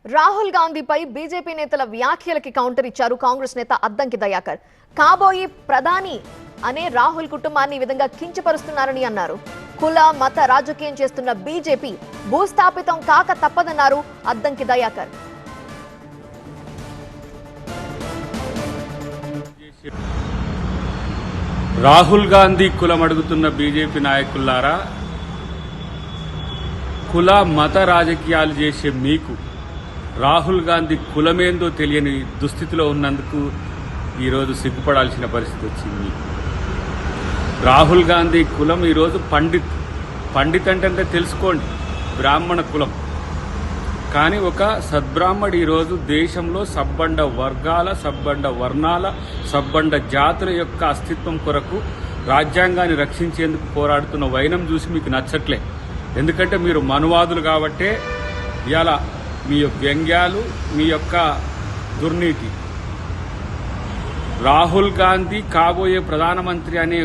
Rahul గాంధీపై BJP నేతల వ్యాఖ్యలకి counter ఇచ్చారు కాంగ్రెస్ నేత అద్దంకి దయాకర్. కాబోయే ప్రధాని అనే రాహుల్ కుటుంబాన్ని ఈ విధంగా కించపరుస్తున్నారని అన్నారు. కుల మత రాజకీయం చేస్తున్న బీజేపీ భూస్థాపితం కాక తప్పదన్నారు అద్దంకి దయాకర్. రాహుల్ గాంధీ కులం అడుగుతున్న బీజేపీ నాయకులారా, కుల మత రాజకీయాలు చేసే మీకు రాహుల్ గాంధీ కులమేందో తెలియని దుస్థితిలో ఉన్నందుకు ఈరోజు సిగ్గుపడాల్సిన పరిస్థితి వచ్చింది. రాహుల్ గాంధీ కులం ఈరోజు పండిత్ అంటే తెలుసుకోండి, బ్రాహ్మణ కులం. కానీ ఒక సద్బ్రాహ్మడు ఈరోజు దేశంలో సబ్బండ వర్గాల, సబ్బండ వర్ణాల, సబ్బండ జాతుల యొక్క అస్తిత్వం కొరకు రాజ్యాంగాన్ని రక్షించేందుకు పోరాడుతున్న వైనం చూసి మీకు నచ్చట్లే. ఎందుకంటే మీరు మనువాదులు కాబట్టే ఇవాళ మీ వ్యంగ్యాలు, మీ యొక్క దుర్నీతి. రాహుల్ గాంధీ కాబోయే ప్రధానమంత్రి అనే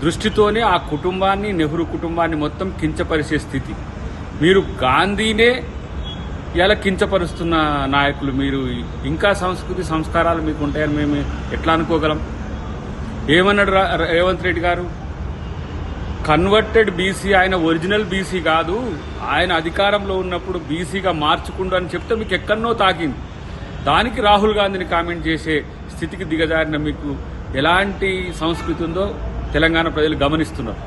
దృష్టితోనే ఆ కుటుంబాన్ని, నెహ్రూ కుటుంబాన్ని మొత్తం కించపరిచే స్థితి. మీరు గాంధీనే ఇలా కించపరుస్తున్న నాయకులు. మీరు ఇంకా సంస్కృతి సంస్కారాలు మీకు ఉంటాయని మేము ఎట్లా అనుకోగలం? ఏమన్నాడు రేవంత్ రెడ్డి గారు? కన్వర్టెడ్ బీసీ, ఆయన ఒరిజినల్ బీసీ కాదు, ఆయన అధికారంలో ఉన్నప్పుడు బీసీగా మార్చుకుండు అని చెప్తే మీకు ఎక్కడనో తాకింది. దానికి రాహుల్ గాంధీని కామెంట్ చేసే స్థితికి దిగజారిన మీకు ఎలాంటి సంస్కృతి ఉందో తెలంగాణ ప్రజలు గమనిస్తున్నారు.